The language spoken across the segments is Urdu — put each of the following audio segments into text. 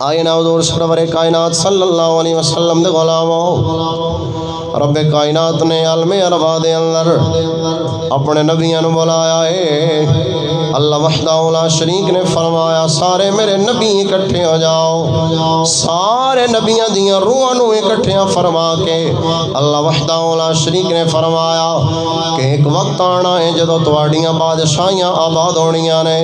آئے نا حضور سرور کائنات صلی اللہ علیہ وسلم دے غلاموں، رب کائنات نے عالم ارواح دے اندر اپنے نبیوں نے بلایا ہے۔ اللہ وحدہ لا شریک نے فرمایا سارے میرے نبی اکٹھے ہو جاؤ، سارے نبیوں دیاں روحاں نو اکٹھیااں فرما کے اللہ وحدہ لا شریک نے فرمایا کہ ایک وقت آنا ہے جدو تواڈیاں بادشاہیاں آباد ہونیاں نے،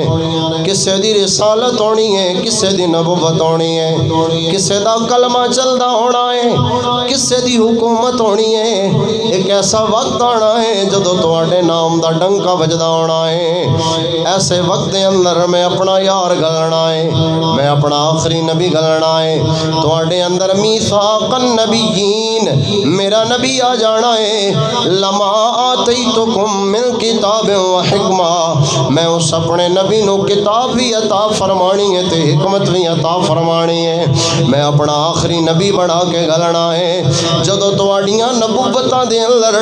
کسے دی رسالت ہونی ہے، کسے دی نبوت ہونی ہے، کسے دا کلمہ چلدا ہونا ہے، کسے دی حکومت ہونی ہے۔ ایک ایسا وقت آنا ہے جدو تواڈے نام دا ڈنکا بجدا ہونا ہے۔ ایسے وقت دے اندر میں اپنا یار گلنا ہے، میں اپنا آخری نبی گلنا ہے۔ تواڈے اندر میثاق النبیین میرا نبی آ جانا ہے۔ لما آتیتکم من کتاب و حکمہ، میں اس اپنے نبی نو کتاب بھی عطا فرمانی ہے تے حکمت بھی عطا فرمانی ہے۔ میں اپنا آخری نبی بنا کے گلنا ہے۔ جدو تواڈیاں نبوتاں دے اندر،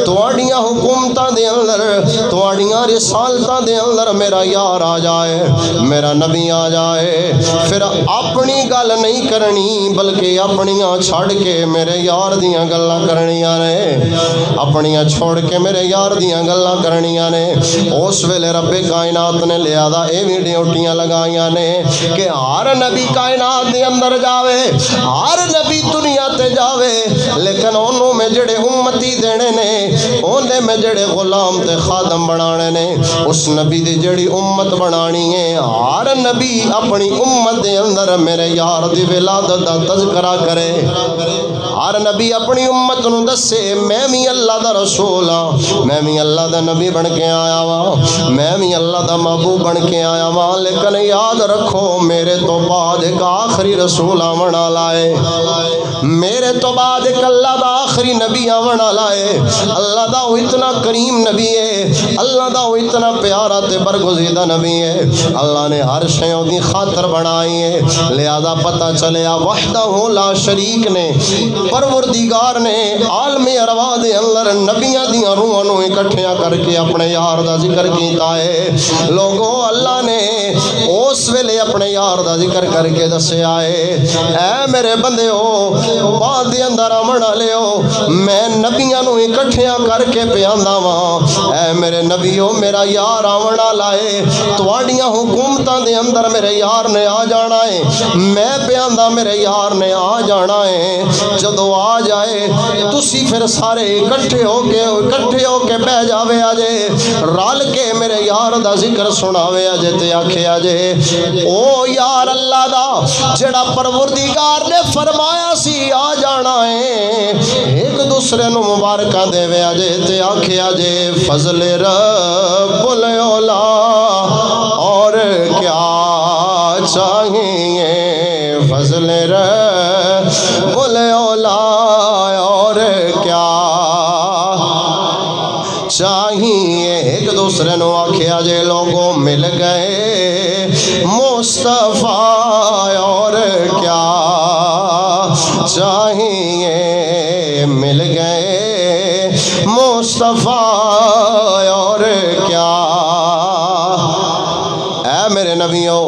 تواڈیاں حکومتاں دے اندر، تواڈیاں رسالتاں دے اندر میرا یار آ جائے، میرا نبی آ جائے، پھر اپنی گل نہیں کرنی بلکہ اپنیاں چھڑ کے میرے یار دیاں گلاں کرنیاں نے، اپنیاں چھوڑ کے میرے یار دیاں گلاں کرنیاں نے۔ اس ویلے رب کائنات نے لہذا اے بھی ڈیوٹیاں لگائیاں نے کہ ہر نبی کائنات دے اندر جاوے، ہر نبی دنیا تے جاوے، لیکن انہوں میں جڑے امتی دینے نے، اوندے میں جڑے غلام تے خادم بنانے نے، اس نبی دی جڑی امت بنانی ہے، ہر نبی اپنی امت دے اندر میرے یار دی ولادت دا تذکرہ کرے۔ ہر نبی اپنی امت نو دسے میں بھی اللہ دا رسول ہاں، میں بھی اللہ دا نبی بن کے آیا ہاں، میں بھی اللہ دا محبوب بن کے آیا ہاں، لیکن یاد رکھو میرے تو بعد ایک آخری رسول آون والا ہے، میرے تو بعد ایک اللہ دا آخری نبی آون والا ہے۔ اللہ دا وہ اتنا کریم نبی ہے، اللہ دا وہ اتنا پیارا تے برگزیدہ نبی ہے، اللہ نے ہر شے دی خاطر بنائی ہے۔ لہذا پتہ چلیا وحدہ لا شریک نے، پروردگار نے عالم ارواح دے اندر نبیاں دیاں روحاں نو اکٹھیاں کر کے اپنے یار دا ذکر کیتا ہے۔ لوگوں اللہ نے اس ویلے اپنے یار دا ذکر کر کے دسیا ہے، اے میرے بندیو بعد دے اندر آمن والےو، میں نبیاں نو اکٹھیاں کر کے پیاندا واں، اے میرے نبیو میرا یار آون والا ہے، تواڈیاں حکومتاں دے اندر میرے یار نے آ جانا ہے، میں پیاندا میرے یار نے آ جانا ہے۔ جدو آ جائے تسی پھر سارے اکٹھے ہو کے بہ جاوے آجے، رل کے میرے یار دا ذکر سناوے آجے تے آکھے آجے او یار اللہ دا جڑا پروردگار نے فرمایا سی آ جانا ہے، ایک دوسرے نو مبارکاں دے وے آجے تے آکھے آجے فضل رب العلا اور کیا چاہیے، فضل رب العلا اور کیا چاہیے، ایک دوسرے نو آکھیا جے لوگوں مل گئے مصطفیٰ اور کیا چاہیے، مل گئے مصطفیٰ اور کیا۔ اے میرے نبیوں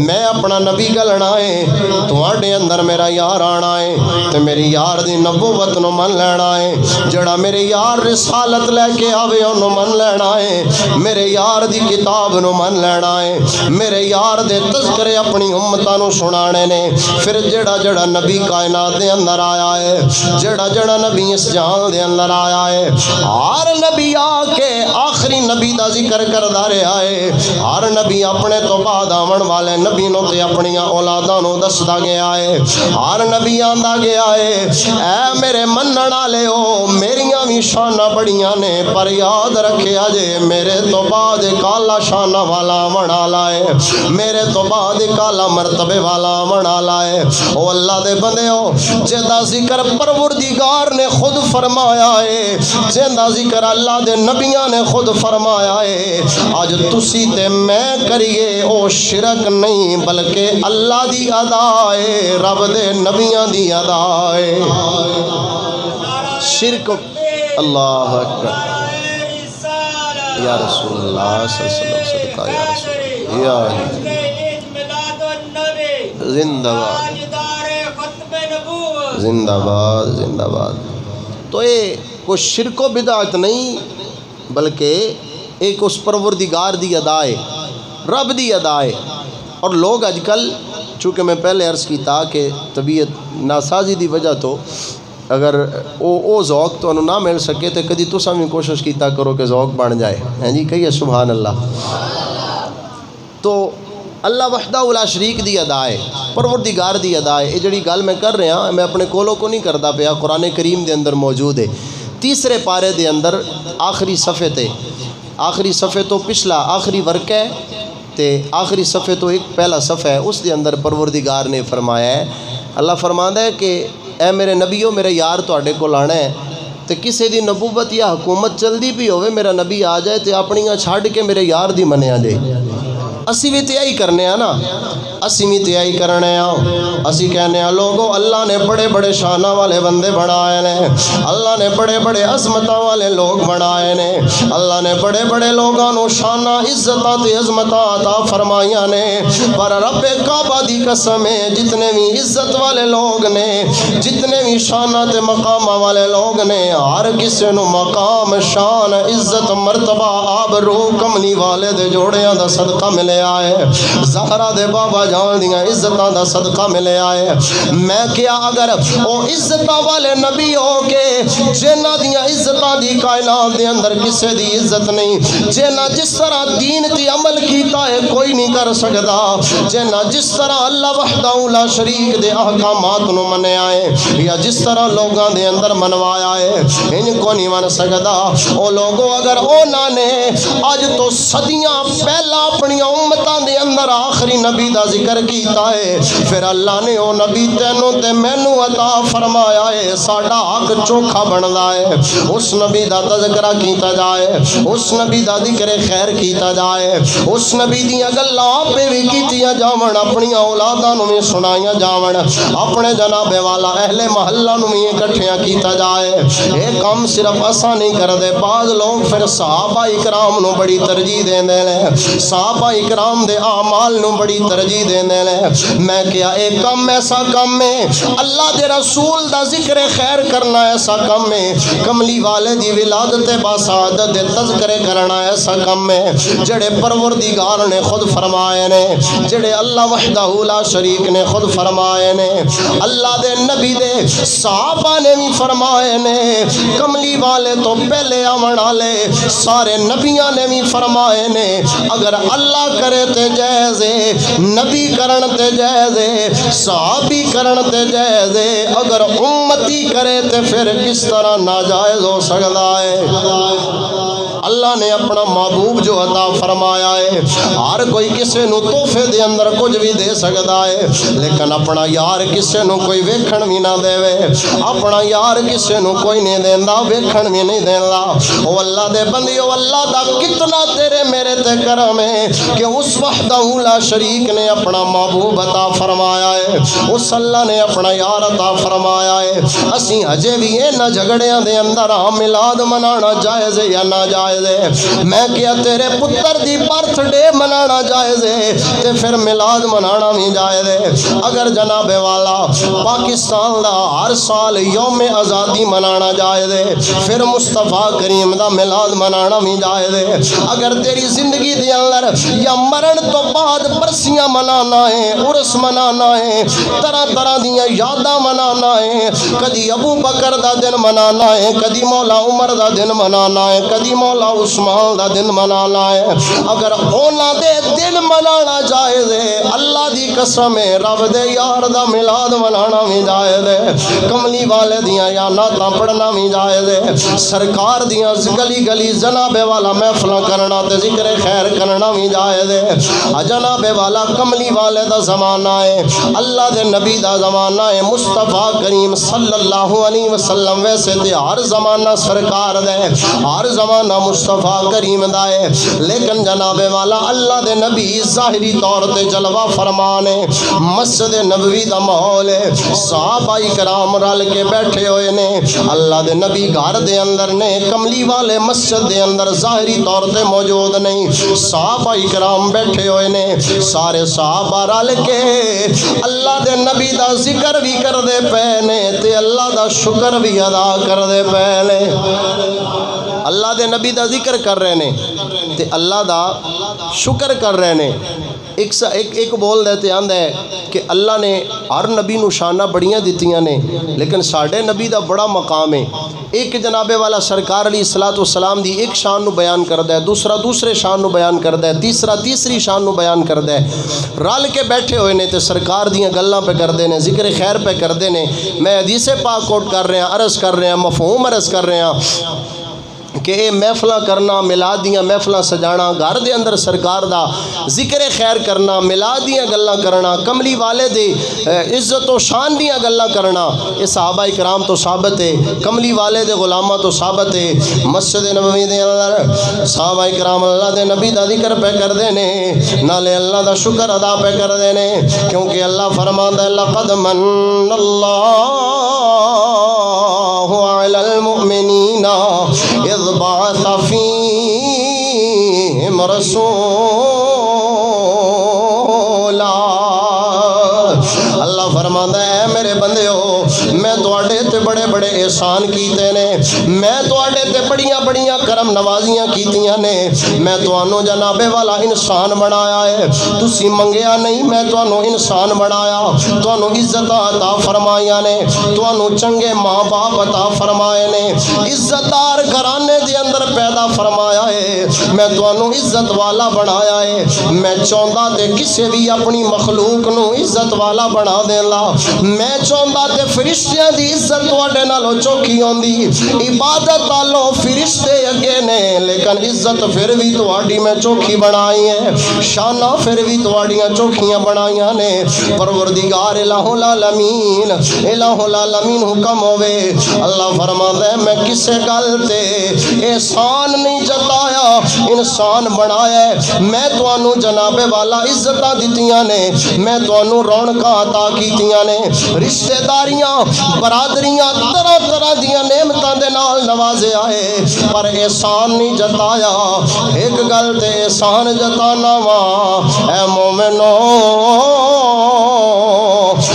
میں اپنا نبی گلنا ہے، تواڈے اندر میرا یار آنا ہے تے میری یار دی نبوت نو من لینا ہے، جڑا میرے یار رسالت لے کے آوے انہوں من لینا ہے، میرے یار دی کتاب نو من لینا ہے، میرے یار دے تذکرے اپنی امتاں نو سنانے نے۔ پھر جڑا جڑا نبی کائنات دے اندر آیا ہے، جڑا جڑا نبی اس جہان دے اندر آیا ہے، ہر نبی آ کے آخری نبی دا ذکر کردا رہا ہے، ہر نبی اپنے تو بعد آون والے نبی نو تے اپنی اولاداں نو دسدا گیا ہے، ہر نبی آندا گیا ہے اے میرے منن والےو میریاں وی شاناں بڑیاں نے، پر یاد رکھیا جے میرے تو بعد ایک اعلیٰ شاناں والا آون والا ہے، میرے تو بعد ایک اعلیٰ مرتبے والا آون والا ہے۔ او اللہ دے بندیو جیندا ذکر پروردگار نے خود فرمایا ہے، جیندا ذکر اللہ دے نبیاں نے خود فرمایا ہے، اج تسی تے میں کریے او شرک نہیں بلکہ اللہ دی ادا ہے، رب دے نبیاں دی ادا ہے۔ شرک اللہ اکبر یا رسول اللہ صلی اللہ علیہ وسلم صدقہ یا رسول اللہ یا زندہ باد، زندہ باد، زندہ باد۔ تو یہ کوئی شرک و بدعت نہیں، بلکہ ایک اس پروردگار دی ادا ہے، رب دی ادا ہے۔ اور لوگ اج کل، چونکہ میں پہلے عرض کیتا کہ طبیعت ناسازی دی وجہ تو اگر او ذوق تو نہ مل سکے تو کدی تساں بھی کوشش کیتا کرو کہ ذوق بن جائے، ہیں جی، کہیے سبحان اللہ۔ تو اللہ وحدہ لا شریک دی ادا ہے، پروردگار دی ادا ہے۔ یہ جڑی گل میں کر رہا ہاں میں اپنے کولوں کو نہیں کردا پیا، قرآن کریم دے اندر موجود ہے، تیسرے پارے دے اندر آخری صفحے تے، آخری صفحے تو پچھلا آخری ورقہ ہے تے آخری صفحے تو ایک پہلا صفحہ ہے، اس دے اندر پروردگار نے فرمایا ہے، اللہ فرماندا ہے کہ اے میرے نبیو میرے یار تواڈے کول آنا ہے تے کسے دی نبوت یا حکومت چلدی بھی ہوئے میرا نبی آ جائے تے اپنیاں چھڈ کے میرے یار دی منیا جے۔ اسی بھی تیائی کرنے ہیں نا، اسی بھی تیائی کرنے ہیں، اسی کہنے ہیں لوگوں اللہ نے بڑے بڑے شانہ والے بندے بنائے نے، اللہ نے بڑے بڑے عظمتاں والے لوگ بنائے نے، اللہ نے بڑے بڑے لوگاں نو شانہ عزتاں تے عظمتاں عطا فرمائیاں نے، پر رب کعبہ دی قسم ہے جتنے بھی عزت والے لوگ نے، جتنے بھی شانہ تے مقام والے لوگ نے، ہر کسے نو مقام شان عزت مرتبہ آبرو کملی والے دے جوڑیاں دا صدقہ ملے آئے، زہرا دے بابا جان دیاں عزتاں دا صدقہ ملے آئے۔ میں کیا اگر او عزتاں والے نبی ہو کے جنہ دیاں عزتاں دی کائنات دے اندر کسے دی عزت نہیں، جنہ جس طرح دین تے عمل کیتا ہے کوئی نہیں کر سکدا، جنہ جس طرح اللہ وحدہ لا شریک دے احکامات نو منیا ہے یا جس طرح لوگاں دے اندر منوایا ہے ان کو نہیں من سکدا۔ او لوگوں اگر اونا نے اج تو صدیاں پہلا اپنی امتاں دے اندر آخری نبی دا ذکر کیتا ہے، پھر اللہ نے او نبی تینوں تے مینوں عطا فرمایا ہے، ساڈا حق چوکھا بندا ہے، اس نبی دا تذکرہ کیتا جائے، اس نبی دا ذکر خیر کیتا جائے، اس نبی دیاں گلاں آپے بھی کیتیاں جاون، اپنی اولاداں نوں بھی سنائیاں جاون، اپنے جناب والا اہل محلہ نوں بھی اکٹھیاں کیتا جائے۔ اے کام صرف اساں نہیں کردے، بعض لوگ پھر صحابہ اکرام نوں بڑی ترجیح دیندے نے، صحابہ اکرام دے اعمال نو بڑی ترجیح دینے نے۔ میں کیا ایک کم ایسا کم ہے، اللہ دے رسول دا ذکر خیر کرنا ایسا کم ہے، کملی والے دی ولادت باسعادت دے تذکرے کرنا ایسا کم ہے، جڑے پروردگار نے خود فرمائے نے، جڑے اللہ وحدہ لا شریک نے خود فرمائے نے، اللہ دے نبی دے صحابہ نے بھی فرمائے نے، کملی والے تو پہلے آون والے سارے نبیاں نے بھی فرمائے نے، اگر اللہ کرے تے جائز ہے، نبی کرن تے جائز ہے، صحابی کرن تے جائز ہے، اگر امتی کرے تے پھر کس طرح ناجائز ہو سکتا ہے۔ اللہ نے اپنا محبوب جو عطا فرمایا ہے، ہر کوئی کسے نو تحفے دے اندر کچھ بھی دے سکتا ہے، لیکن اپنا یار کسے نو کوئی ویکھن بھی نہ دے وے، اپنا یار کسے نو کوئی نہیں دیندا، ویکھن بھی نہیں دیندا۔ او اللہ دے بندیو، اللہ دا کتنا تیرے میرے تے کرم ہے کہ اس وحدہ لا شریک نے اپنا محبوب عطا فرمایا ہے، اس اللہ نے اپنا یار عطا فرمایا ہے۔ اسی ہجے بھی نہ جھگڑیاں دے اندر میلاد منانا جائز ہے یا نہ جائز ہے؟ میں کیا تیرے پتر دی برتھ ڈے منانا جائز ہے تے پھر میلاد منانا بھی جائز ہے۔ اگر جناب والا پاکستان دا ہر سال یوم آزادی منانا جائز ہے، پھر مصطفیٰ کریم دا میلاد منانا بھی جائز ہے۔ اگر تیری زندگی دے اندر یا مرن تو بعد برسیاں منانا ہے، عرس منانا ہے، طرح طرح دیاں یاداں منانا ہے، کدی ابو بکر دا دن منانا ہے، کدی مولا عمر دا دن منانا ہے، کدی مولا عثمان دا دن منانا ہے، اگر اونا دے دن منانا جائز ہے، اللہ دی قسم ہے رب دے یار دا میلاد منانا بھی جائز ہے، کملی والے دیاں یا نعتاں پڑھنا بھی جائز ہے، سرکار دیاں گلی گلی جناب والا محفلاں کرنا تے ذکر خیر کرنا بھی جائز ہے۔ جناب والا کملی والے دا زمانہ ہے، اللہ دے نبی دا زمانہ ہے، مصطفیٰ کریم صلی اللہ علیہ وسلم، ویسے تے ہر زمانہ سرکار دے، ہر زمانہ مصطفیٰ کریم دا ہے، لیکن جناب والا اللہ دے نبی ظاہری طور تے جلوہ فرمانے مسجد نبوی دا ماحول ہے، صحابہ کرام رل کے بیٹھے ہوئے نے، اللہ دے نبی گھر دے اندر نے، کملی والے مسجد دے اندر ظاہری طور تے موجود نہیں، صحابہ کرام بیٹھے ہوئے نے، سارے صحابہ رل کے اللہ دے نبی دا ذکر بھی کر دے پے نے تے اللہ دا شکر بھی ادا کر دے پے نے۔ اللہ دے نبی دا ذکر کر رہے نے تے اللہ دا شکر کر رہے نے۔ ایک بول دیتے آندہ ہے کہ اللہ نے ہر نبی نو شانہ بڑیاں دیتیاں نے، لیکن ساڑھے نبی دا بڑا مقام ہے۔ ایک جناب والا سرکار علیہ السلام دی ایک شان نو بیان کردہ ہے، دوسرا دوسرے شان نو بیان کردہ ہے، تیسرا تیسری شان نو بیان کردہ ہے۔ رال کے بیٹھے ہوئے نے تے سرکار دیاں گلاں پہ کردے نے، ذکر خیر پہ کردے نے۔ میں حدیث پاک کوٹ کر رہے ہیں، عرض کر رہے ہیں، مفہوم عرض کر رہے ہیں کہ اے محفلہ کرنا، میلاد دیاں محفلہ سجانا، گھر دے اندر سرکار دا ذکر خیر کرنا، میلاد دیاں گلاں کرنا، کملی والے دے عزت و شان دیاں گلاں کرنا، یہ صحابہ کرام تو ثابت ہے، کملی والے دے غلامہ تو ثابت ہے۔ مسجد نبوی دے اندر صحابہ کرام اللہ دے نبی دا ذکر پہ کر دینے، نالے اللہ دا شکر ادا پہ کر دینے، کیونکہ اللہ فرماندا ہے لقد من اللہ علی المؤمنین اذ بعث فیہم رسولا۔ اللہ فرماندا ہے میرے بندیو، میں تواڈے تے بڑے بڑے احسان کیتے نے، میں تواڈے تے بڑیاں بڑیاں کرم نوازیاں کیتیاں نے، میں تانوں جناب والا انسان بنایا ہے، تسی منگیا نہیں، میں تانوں انسان بنایا، تانوں عزت عطا فرمائیاں نے، تانوں چنگے ماں باپ عطا فرمائے نے، عزت دار گھرانے دے اندر پیدا فرمایا ہے، میں تانوں عزت والا بنایا ہے۔ میں چاہندا تے کسے بھی اپنی مخلوق نو عزت والا بنا دینا، میں چاہندا تے فرشتیاں دی عزت تواڈے نالوں چوکھی ہوندی، عبادت والوں فرشتے اگے نے، لیکن عزت پھر بھی تواڈی میں چوکھی بنائی ہے، شانہ پھر بھی تواڈیاں چوکھیاں بنائیاں نے۔ پروردگار الہ العالمین، الہ العالمین حکم ہوئے، اللہ فرماتا ہے میں کسے گل تے احسان نہیں جتایا، انسان بنایا ہے، میں توانوں جناب والا عزتاں دتیاں نے، میں توانوں رونقاں عطا کیتیاں نے، رشتہ داریاں برادریاں طرح طرح دیاں نعمتاں دے نال نوازے آئے، پر احسان نہیں جتایا۔ ایک گل تے احسان جتانا وا اے مومنو،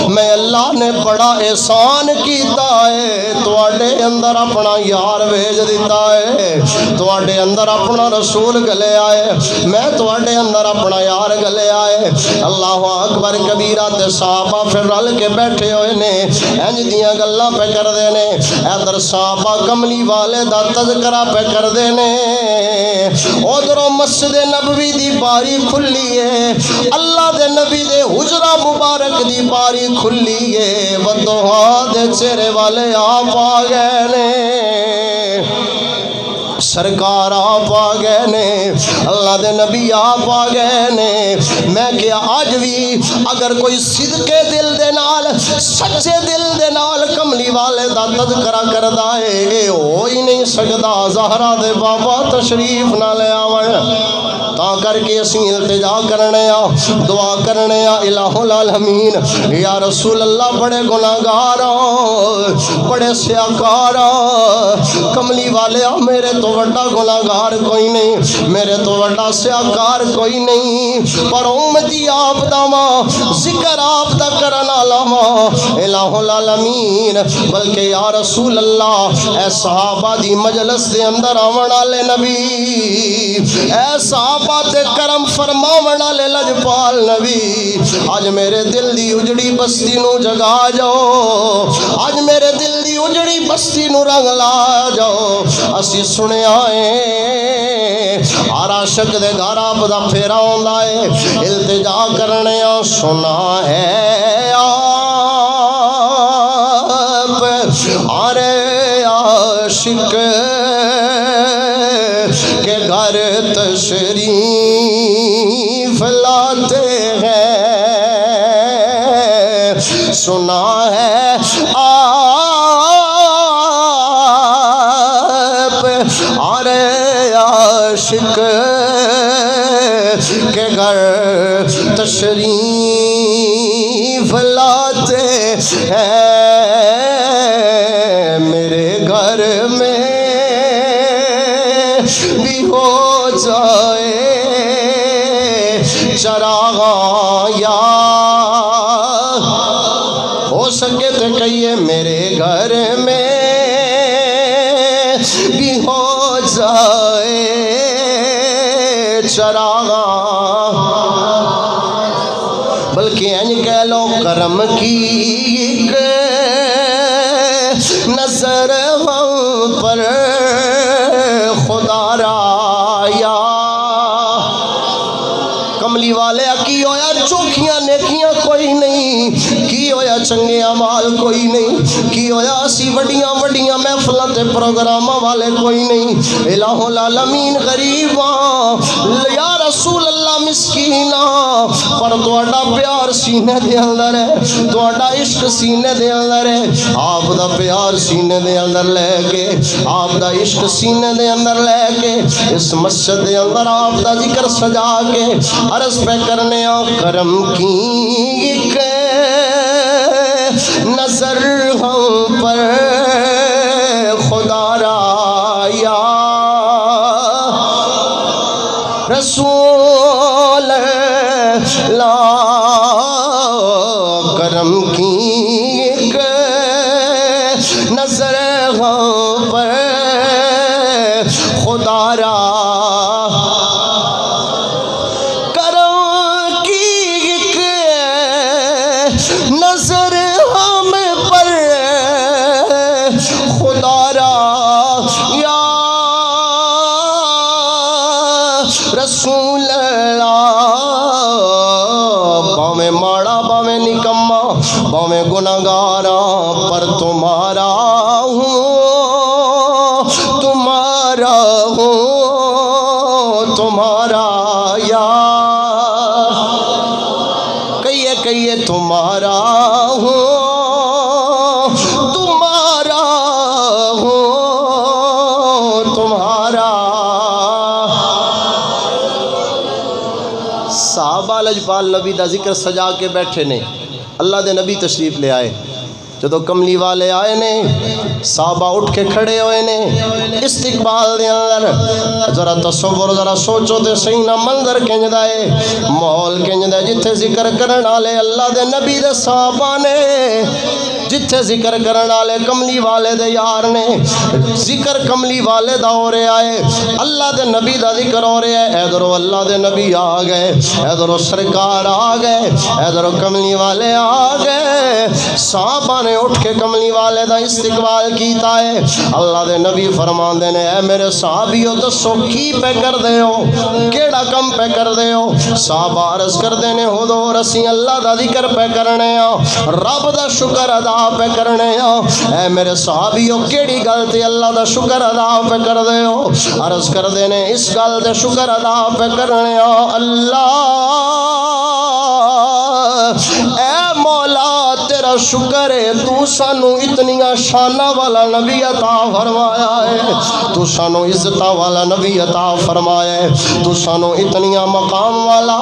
میں اللہ نے بڑا احسان کیتا ہے، تواڈے اندر اپنا یار بھیج دیتا ہے، تواڈے اندر اپنا رسول گلے آئے، میں تواڈے اندر اپنا یار گلے آئے۔ اللہ اکبر کبیرہ تے صحابہ پھر رل کے بیٹھے ہوئے نے، انج دیاں گلاں پہ کر دے نے، ادھر صحابہ کملی والے دا تذکرہ پہ کر دے نے، ادھروں مسجد نبوی دی باری کھلی ہے، اللہ دے نبی دے حجرہ مبارک دی باری کھلی ہے، ودوہا دے چہرے والے آپ آ گئے نے، سرکار آپ آ گئے نے، اللہ دے نبی آپ آ گئے نے۔ میں کیا آج بھی اگر کوئی صدقے دل دے نال، سچے دل دے نال کملی والے دا تذکرہ کردا ہے، اے ہو ہی نہیں سکدا زہرا دے بابا تشریف نہ لے آون۔ تا کر کے اسی التجا کرنے آ، دعا کرنے آ الہ العالمین، یا رسول اللہ بڑے گناہگار بڑے سیاکار، کملی والے میرے تو وڈا گناہگار کوئی نہیں، میرے تو وڈا سیاکار کوئی نہیں، پر امتی آپ دا ماں، ذکر آپ دا کرنا لاما الہ العالمین۔ بلکہ یا رسول اللہ اے صحابہ دی مجلس دے اندر آون والے نبی، اے صحابہ تے کرم فرماون والے لجپال نبی، آج میرے دل دی اجڑی بستی نو جگا جاؤ، آج میرے دل دی اجڑی بستی نو رنگ لا جاؤ۔ اسی سنے آئے ہر عاشق دے گھر آپ دا پھیرا ہوندا ہے، التجا کرنے آ سنا ہے آپ آرے عاشق کے گھر تشریف لاتے ہیں، سنا ہے آپ آرے عاشق کے گھر تشریف لاتے ہیں، میرے گھر میں بھی ہو جائے چراغ یا ہو سکے تو کہیے میرے گھر میں بھی ہو جائے چراغ، بلکہ این کہہ لو کرم کی ایک نظر ہم پر خدا رایا۔ کملی والے کی ہویا چوکھیاں نیکیاں کوئی نہیں، کی ہویا چنگے اعمال کوئی نہیں، کی ہویا اسی وڈیاں وڈیاں محفلاں تے پروگراماں والے کوئی نہیں، الہ العالمین غریباں یا رسول اللہ مسکیناں، پر تہاڈا پیار سینے دے اندر ہے، تہاڈا عشق سینے دے اندر ہے، آپ دا پیار سینے دے اندر لے کے، آپ دا عشق سینے دے اندر لے کے اس مسجد دے اندر آپ دا ذکر سجا کے عرض پہ کرنے آ کرم کی ایک نظر ہم پر خدا رایا، رسول اللہ کرم کی ایک نظر ہم پر خدا رایا، نظر ہم پر خدا را یا رسول اللہ، باویں ماڑا باویں نکما باویں گناہگارا پر تمہارا ہوں، تمہارا ہوں، تمہارا یا کہیے تمہارا ہوں، تمہارا ہوں، تمہارا۔ صحابہ لجپال نبی دا ذکر سجا کے بیٹھے نے، اللہ دے نبی تشریف لے آئے، جدو کملی والے آئے نے صحابہ اٹھ کے کھڑے ہوئے نے استقبال دے اندر، ذرا تصور ذرا سوچو تے صحیح نہ منظر کنجدا ہے، ماحول کنجدا جتھے ذکر کرن والے اللہ دے نبی دے صحابہ نے، جتھے ذکر کرن والے کملی والے دے یار نے، ذکر کملی والے دا ہو رہا ہے، اللہ دے نبی دا ذکر ہو رہا ہے، ادھروں اللہ دے نبی آ گئے، ادھروں سرکار آ گئے، ادھروں کملی والے آ گئے، صحابہ نے اٹھ کے کملی والے دا استقبال کیتا ہے۔ اللہ دے نبی فرماندے نے اے میرے صحابیو دسو کی پہ کر دے ہو، کیڑا کم پہ کر دے ہو؟ صحابہ عرض کر دے نے حضور اسی اللہ دا ذکر پہ کرنے ہاں، رب دا شکر ادا پہ کرنے ہاں۔ اے میرے صحابیو کیڑی گل تے اللہ دا شکر ادا پہ کر دے ہو؟ عرض کر دے نے اس گل دے شکر ادا پہ کرنے ہاں، اللہ اے مولا تیرا شکر ہے تو سانو اتنیاں شانہ والا نبی عطا فرمایا ہے، تو سانو عزتہ والا نبی عطا فرمایا ہے، تو سانو اتنیاں مقام والا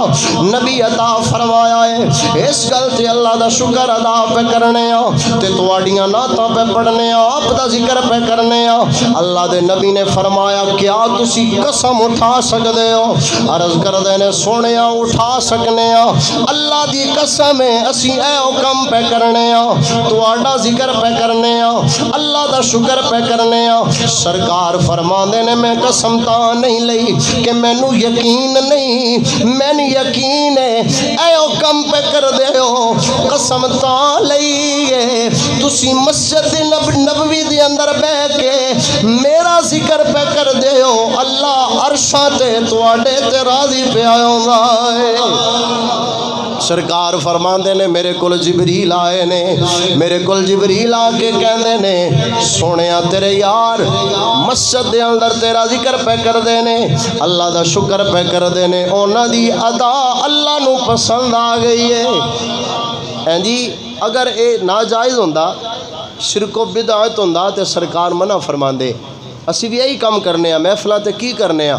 نبی عطا فرمایا ہے، اس گل تے اللہ دا شکر ادا پہ کرنے ہاں، تے تواڈیاں نعتاں پہ پڑھنے ہاں، آپ دا ذکر پہ کرنے ہاں۔ اللہ دے نبی نے فرمایا کیا تسی قسم اٹھا سکدے ہو؟ عرض کردے نے سونیا اٹھا سکنے ہاں، اللہ دی قسم ہے اسی اے حکم پہ کرنے ہاں، تواڈا ذکر پہ کرنے ہاں، اللہ دا شکر پہ کرنے ہاں۔ سرکار فرماندے نے میں قسم تاں نہیں لئی کہ مینوں یقین نہیں، مینوں یقین ہے اے حکم پہ کر دے ہو، قسم تاں لئی ہے تسی مسجد نبوی دے اندر بیٹھ کے میرا ذکر پہ کر دے ہو، اللہ عرشاں تے تواڈے تے راضی پہ آوندا ہے۔ سرکار فرماندے نے میرے کول جبریل آئے نے، میرے کول جبریل آ کے کہندے نے سونیا تیرے یار مسجد دے اندر تیرا ذکر پہ کر دے نے، اللہ دا شکر پہ کر دے نے، انہاں دی ادا اللہ نو پسند آ گئی ہے۔ ہیں جی اگر اے ناجائز ہوندا، شرک و بدعت ہوندا تے سرکار منع فرماندے، اسی بھی یہی کام کرنے ہاں، محفلاں تے کی کرنے ہاں،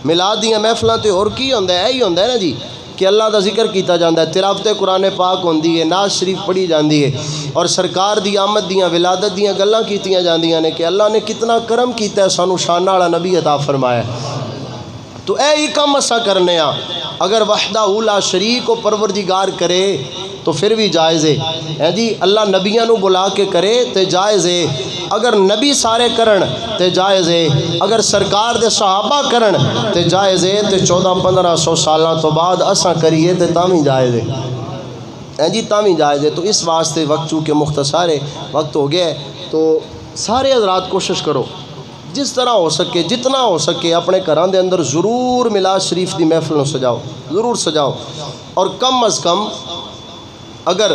میلاد دیاں محفلاں تے اور کی ہوندا ہے؟ یہی ہوندا ہے نا جی کہ اللہ دا ذکر کیتا جاندا ہے، تلاوت قرآن پاک ہوندی ہے، نعت شریف پڑھی جاندی ہے، اور سرکار دی آمد دیاں ولادت دیاں گلاں کیتیاں جاندیاں نے کہ اللہ نے کتنا کرم کیتا ہے، سانو شان والا نبی عطا فرمایا ہے۔ تو اے ہی کم اسا کرنے ہاں، اگر وحدہ لا شریک کو پروردگار کرے تو پھر بھی جائز ہے جی، اللہ نبیاں نو بلا کے کرے تے جائز ہے، اگر نبی سارے کرن تے جائز ہے، اگر سرکار دے صحابہ کرن تے جائز ہے، تے 1400-1500 سالاں تو بعد اساں کریے تے تاں جائز ہے جی، تاں جائز ہے۔ تو اس واسطے وقت چونکہ مختصر ہے، وقت ہو گیا ہے، تو سارے حضرات کوشش کرو جس طرح ہو سکے، جتنا ہو سکے اپنے گھراں دے اندر ضرور میلاد شریف دی محفل نو سجاؤ، ضرور سجاؤ، اور کم از کم اگر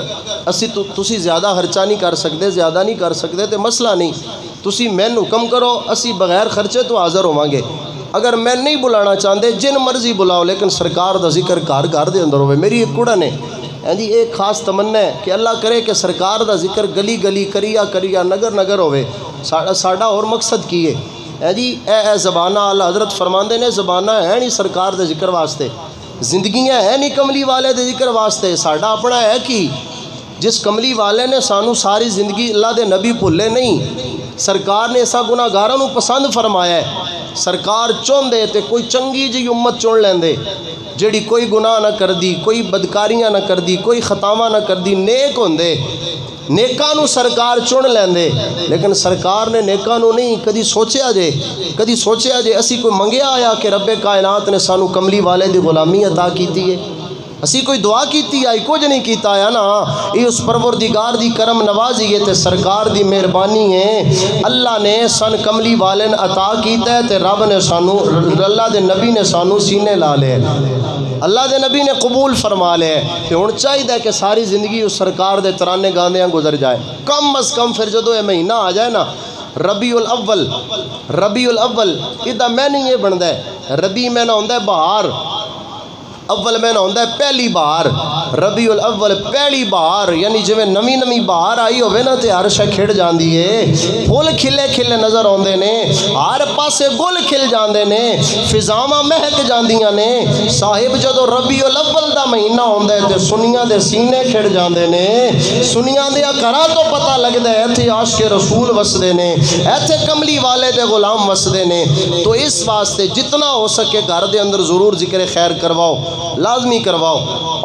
اسی تسی زیادہ خرچہ نہیں کر سکتے، زیادہ نہیں کر سکتے تو مسئلہ نہیں، تسی مین حکم کرو، اسی بغیر خرچے تو حاضر ہوواں گے۔ اگر میں نہیں بلانا چاہتے جن مرضی بلاؤ، لیکن سرکار دا ذکر گھر گھر دے اندر ہوئے۔ میری ایک کڑن ہے جی، ایک خاص تمنا ہے کہ اللہ کرے کہ سرکار دا ذکر گلی گلی کریا نگر نگر ہوئے۔ ساڈا اور مقصد کی ہے جی، اے زبانہ اللہ حضرت فرماندے نے زبانہ ہے نہیں سرکار دے ذکر واسطے، زندگیاں ہے نہیں کملی والے دے ذکر واسطے، ساڈا اپنا ہے کہ جس کملی والے نے سانو ساری زندگی اللہ دے نبی بھولے نہیں، سرکار نے ایسا گناہ گاراں نو پسند فرمایا ہے، سرکار چون دے تے کوئی چنگی جی امت چن لیندے جیڑی کوئی گناہ نہ کر دی، کوئی بدکاریاں نہ کر دی، کوئی خطاواں نہ کر دی، نیک ہوندے، نیکاں نو سرکار چن لیندے، لیکن سرکار نے نیکاں نو نہیں کدی سوچیا جے اسی کوئی منگیا آیا کہ رب کائنات نے سانو کملی والے دی غلامی عطا کیتی ہے، اسی کوئی دعا کیتی آئی کچھ نہیں کیتا آیا نا، یہ اس پروردگار دی کرم نوازی ہے تے سرکار دی مہربانی ہے، اللہ نے سن کملی والے نے عطا کیتا ہے تے رب نے سانو، اللہ دے نبی نے سانو سینے لا لے، اللہ دے نبی نے قبول فرما لے، تے ہن چاہیے کہ ساری زندگی اس سرکار دے ترانے گاندیاں گزر جائے، کم از کم پھر جدو یہ مہینہ آ جائے نا ربیع الاول ادھا میں نہیں یہ بنتا ہے، ربیع میں نہ ہوندہ ہے بہار، اول میں نہ ہوندہ ہے پہلی بہار، ربیع الاول پہلی بہار، یعنی جو نمی نمی بہار آئی ہوئے نا تے ہر شے کھڑ جاندی ہے، پھول کھلے کھلے نظر آندے نے، ہر پاسے گل کھل جاندے نے، فضاواں مہک جاندیاں نے، صاحب جدو ربیع الاول دا مہینہ ہوندہ ہے تے سنیاں دے سینے کھڑ جاندے نے، سنیاں دے گھراں تو پتہ لگدا ہے ایتھے عاشق رسول وسدے نے، ایتھے کملی والے دے غلام وسدے نے، تو اس واسطے جتنا ہو سکے گھر دے اندر ضرور ذکر خیر کرواؤ، لازمی کرواؤ،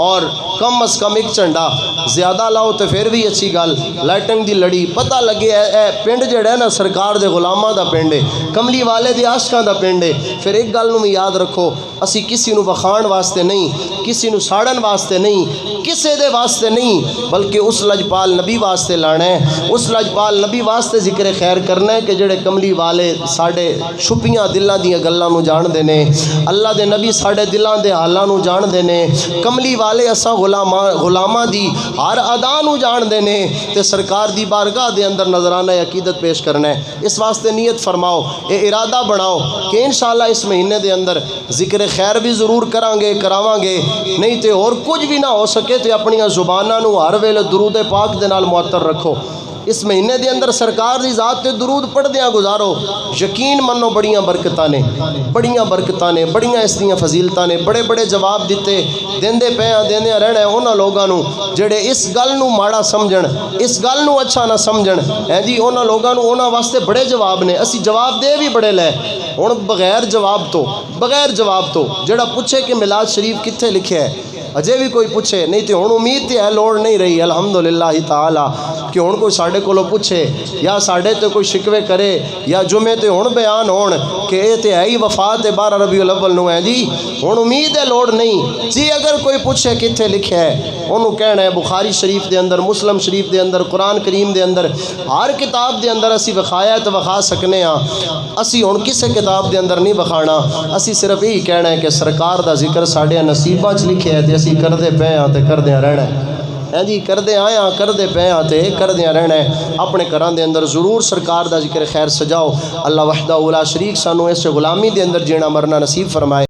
اور کم از کم ایک چنڈا زیادہ لاؤ تو پھر بھی اچھی گل، لائٹنگ دی لڑی پتہ لگے اے پنڈ جڑا ہے نا سرکار دے غلاماں دا پنڈ ہے، کملی والے دے عاشقاں دا پنڈ ہے۔ پھر ایک گل نو یاد رکھو، اسی کسی نو بخان واسطے نہیں، کسی نو ساڑن واسطے نہیں، کسے دے واسطے نہیں، بلکہ اس لجپال نبی واسطے لانا ہے، اس لجپال نبی واسطے ذکر خیر کرنا ہے کہ جڑے کملی والے ساڑے چھپیاں دلاں دیاں گلاں نو جان دے نے، اللہ دے نبی ساڑے دلاں دے حالاں نو جان دے نے، کملی والے اساں غلاماں دی ہر ادا نو جان دے نے، تے سرکار دی بارگاہ دے اندر نظرانہ عقیدت پیش کرنا ہے۔ اس واسطے نیت فرماؤ، اے ارادہ بناؤ کہ انشاءاللہ اس مہینے دے اندر ذکر خیر بھی ضرور کران گے، کراواں گے، نہیں تے اور کچھ بھی نہ ہو سکے تے اپنی زباناں نو ہر ویلے درود پاک دے نال معطر رکھو۔ اس مہینے دے اندر سرکار دی ذات تے درود پڑھ دیاں گزارو، یقین منو بڑیاں برکتاں نے، بڑیاں اس دیاں فضیلتاں نے، بڑے بڑے جواب دیتے دیندے رہنا ہے انہاں لوگاں نو جڑے اس گل نو ماڑا سمجھن، اس گل نو اچھا نہ سمجھن، جی انہاں لوگاں نو انہاں واسطے بڑے جواب نے، اسی جواب دے بھی بڑے لے، ہن بغیر جواب تو جڑا پوچھے کہ میلاد شریف کتھے لکھیا ہے، اجے بھی کوئی پوچھے نہیں تے ہن امید تے ہے لوڑ نہیں رہی الحمدللہ تعالی کہ ہن کوئی ساڈے کولوں پوچھے یا ساڈے تے کوئی شکوے کرے یا جمعے تے ہن بیان ہون کہ اے تے ہے ہی وفات 12 ربیع الاول نو ہے جی، ہن امید ہے لوڑ نہیں جی، اگر کوئی پوچھے کتھے لکھیا ہے انہوں کہنا ہے بخاری شریف دے اندر، مسلم شریف دے اندر، قرآن کریم دے اندر، ہر کتاب دے اندر اسی وکھایا تے وکھا سکنے ہاں، اسی ہن کسے کتاب دے اندر نہیں وکھانا، اسی صرف یہی کہنا ہے کہ سرکار دا ذکر ساڈے نصیباں چ لکھیا ہے تے اسی کردے پے ہاں تے کردیاں رہنا ہے جی، کردے آئے ہاں کردے پے ہاں تے کردیاں رہنا ہے۔ اپنے گھراں دے اندر ضرور سرکار دا ذکر خیر سجاؤ، اللہ وحدہ لا شریک سانو اس غلامی دے اندر جینا مرنا نصیب فرمائے۔